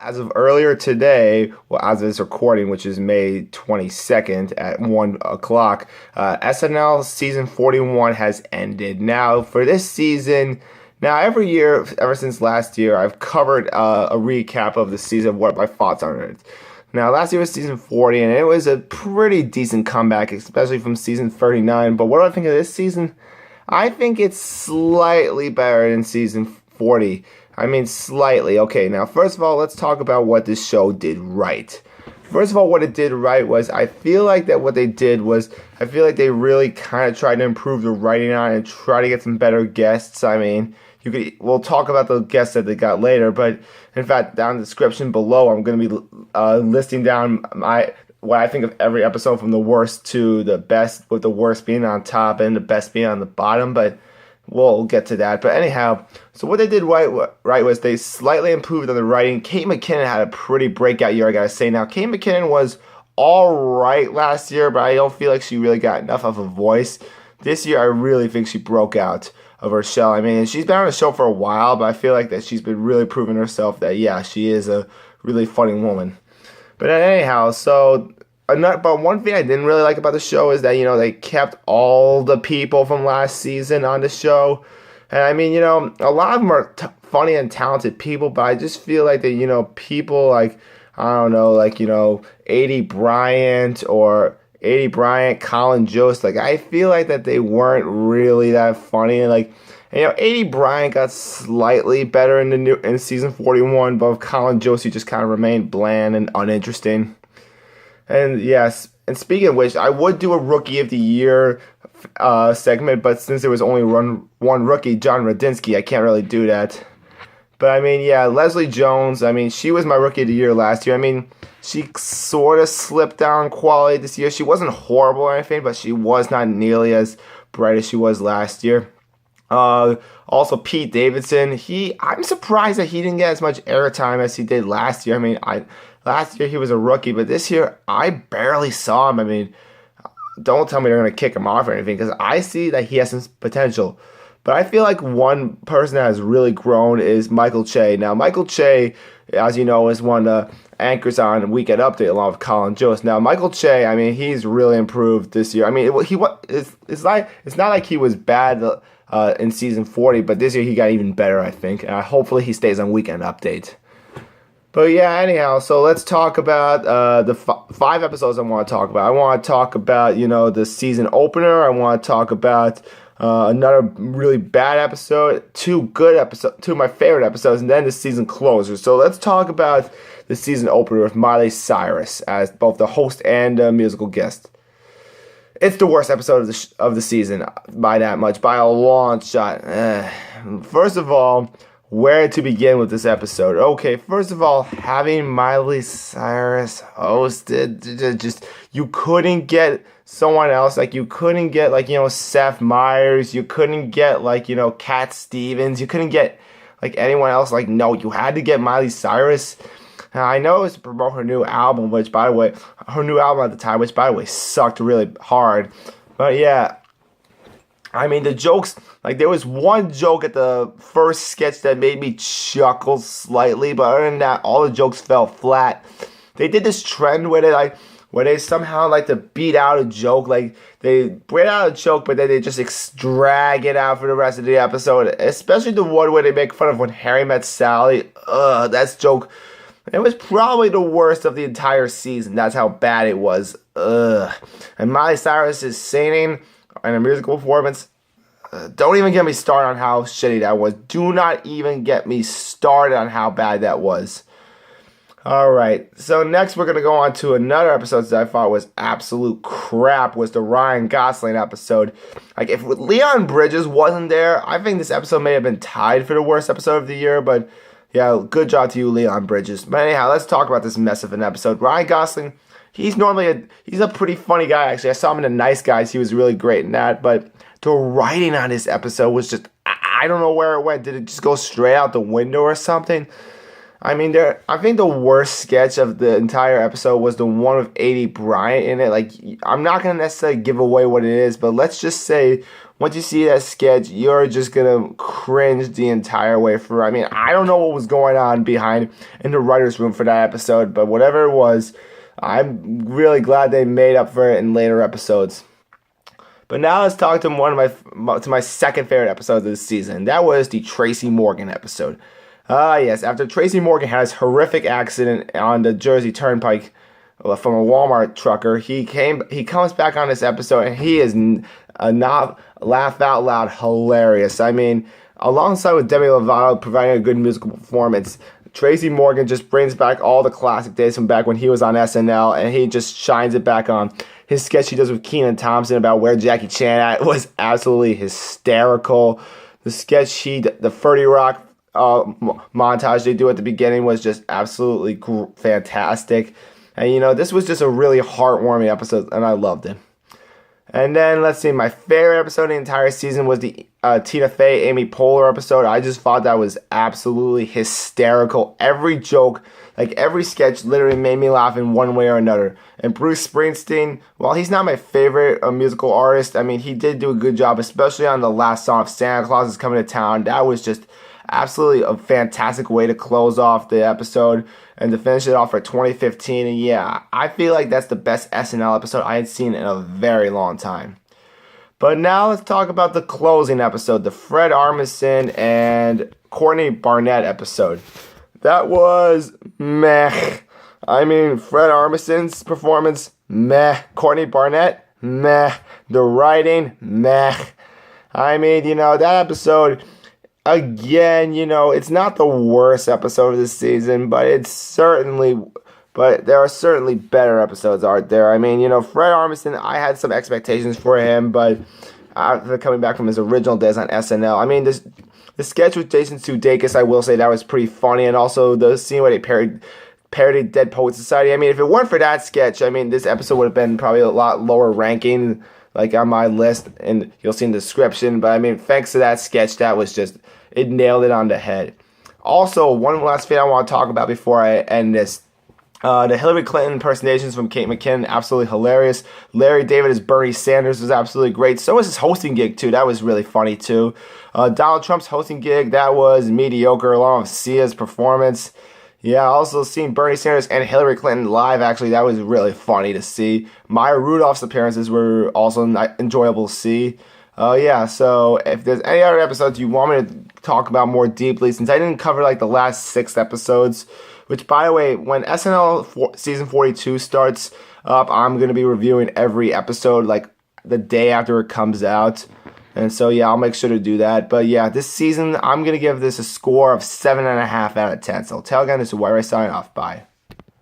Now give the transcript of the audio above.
As of earlier today, well, as of this recording, which is May 22nd at 1 o'clock, SNL season 41 has ended. Now, for this season, now every year, ever since last year, I've covered a recap of the season, what my thoughts on it. Now, last year was season 40, and it was a pretty decent comeback, especially from season 39. But what do I think of this season? I think it's slightly better than season 40. I mean, slightly. Okay, now, first of all, let's talk about what this show did right. First of all, what it did right was, I feel like that what they did was, I feel like they really kind of tried to improve the writing on it and try to get some better guests. I mean, we'll talk about the guests that they got later, but in fact, down in the description below, I'm going to be listing down what I think of every episode from the worst to the best, with the worst being on top and the best being on the bottom, but we'll get to that. But anyhow, so what they did right was they slightly improved on the writing. Kate McKinnon had a pretty breakout year, I gotta say. Now, Kate McKinnon was all right last year, but I don't feel like she really got enough of a voice. This year, I really think she broke out of her shell. I mean, she's been on the show for a while, but I feel like that she's been really proving herself that, yeah, she is a really funny woman. But anyhow, but one thing I didn't really like about the show is that, they kept all the people from last season on the show. And I mean, a lot of them are funny and talented people, but I just feel like that, people like, I don't know, like, A.D. Bryant, Colin Jost, like, I feel like that they weren't really that funny. And like, A.D. Bryant got slightly better in season 41, but Colin Jost, he just kind of remained bland and uninteresting. And yes, and speaking of which, I would do a Rookie of the Year segment, but since there was only one rookie, John Radinsky, I can't really do that. But I mean, yeah, Leslie Jones, I mean, she was my Rookie of the Year last year. I mean, she sort of slipped down quality this year. She wasn't horrible or anything, but she was not nearly as bright as she was last year. Also, Pete Davidson, I'm surprised that he didn't get as much airtime as he did last year. I mean, last year he was a rookie, but this year I barely saw him. I mean, don't tell me they're going to kick him off or anything, because I see that he has some potential. But I feel like one person that has really grown is Michael Che. Now, Michael Che, as you know, is one of the anchors on Weekend Update along with Colin Jost. Now, Michael Che, I mean, he's really improved this year. I mean, it's not like he was bad in season 40, but this year he got even better, I think. And hopefully he stays on Weekend Update. But yeah, anyhow, so let's talk about the 5 episodes I want to talk about. I want to talk about, the season opener. I want to talk about another really bad episode, 2 of my favorite episodes, and then the season closer. So let's talk about the season opener with Miley Cyrus as both the host and musical guest. It's the worst episode of the season by that much, by a long shot. First of all, where to begin with this episode? Okay, first of all, having Miley Cyrus hosted, just, you couldn't get someone else. Like, you couldn't get, Seth Meyers. You couldn't get, Cat Stevens. You couldn't get, anyone else. No, you had to get Miley Cyrus. Now, I know it was to promote her new album, her new album at the time, which, by the way, sucked really hard. But, yeah, I mean, the jokes, there was one joke at the first sketch that made me chuckle slightly, but other than that, all the jokes fell flat. They did this trend where they somehow like to beat out a joke, they bring out a joke, but then they just drag it out for the rest of the episode, especially the one where they make fun of When Harry Met Sally. That joke, it was probably the worst of the entire season. That's how bad it was. And Miley Cyrus is singing in a musical performance. Don't even get me started on how shitty that was. Do not even get me started on how bad that was. Alright, so next we're going to go on to another episode that I thought was absolute crap, was the Ryan Gosling episode. If Leon Bridges wasn't there, I think this episode may have been tied for the worst episode of the year, but yeah, good job to you, Leon Bridges. But anyhow, let's talk about this mess of an episode. Ryan Gosling, he's a pretty funny guy, actually. I saw him in The Nice Guys. He was really great in that, but the writing on this episode was just, I don't know where it went. Did it just go straight out the window or something? I mean, I think the worst sketch of the entire episode was the one with A.D. Bryant in it. Like, I'm not gonna necessarily give away what it is, but let's just say once you see that sketch, you're just gonna cringe the entire way through. I mean, I don't know what was going on behind in the writers' room for that episode, but whatever it was, I'm really glad they made up for it in later episodes. But now let's talk to my second favorite episode of this season. That was the Tracey Morgan episode. Yes, after Tracey Morgan had his horrific accident on the Jersey Turnpike from a Walmart trucker, he comes back on this episode and he is not laugh out loud hilarious. I mean, alongside with Demi Lovato providing a good musical performance, Tracey Morgan just brings back all the classic days from back when he was on SNL, and he just shines it back on. His sketch he does with Kenan Thompson about where Jackie Chan at was absolutely hysterical. The sketch the 30 Rock montage they do at the beginning was just absolutely fantastic. And this was just a really heartwarming episode, and I loved it. And then let's see, my favorite episode of the entire season was the Tina Fey Amy Pohler episode. I just thought that was absolutely hysterical. Every joke, like every sketch, literally made me laugh in one way or another. And Bruce Springsteen, while he's not my favorite musical artist, I mean, he did do a good job, especially on the last song of Santa Claus is Coming to Town. That was just absolutely a fantastic way to close off the episode and to finish it off for 2015. And yeah, I feel like that's the best SNL episode I had seen in a very long time. But now let's talk about the closing episode, the Fred Armisen and Courtney Barnett episode. That was meh. I mean, Fred Armisen's performance, meh. Courtney Barnett, meh. The writing, meh. I mean, that episode, again, it's not the worst episode of this season, but there are certainly better episodes out there. I mean, Fred Armisen, I had some expectations for him, but after coming back from his original days on SNL, I mean, the sketch with Jason Sudeikis, I will say that was pretty funny, and also the scene where they parodied Dead Poets Society. I mean, if it weren't for that sketch, I mean, this episode would have been probably a lot lower ranking, like on my list, and you'll see in the description. But I mean, thanks to that sketch, that was just, it nailed it on the head. Also, one last thing I want to talk about before I end this. The Hillary Clinton impersonations from Kate McKinnon, absolutely hilarious. Larry David as Bernie Sanders was absolutely great. So was his hosting gig, too. That was really funny, too. Donald Trump's hosting gig, that was mediocre, along with Sia's performance. Yeah, also seeing Bernie Sanders and Hillary Clinton live, actually, that was really funny to see. Maya Rudolph's appearances were also enjoyable to see. Yeah, so if there's any other episodes you want me to talk about more deeply, since I didn't cover like the last 6 episodes, which, by the way, when SNL season 42 starts up, I'm going to be reviewing every episode like the day after it comes out. And so, yeah, I'll make sure to do that. But, yeah, this season, I'm going to give this a score of 7.5 out of 10. So, till again, this is White Ray signing off. Bye.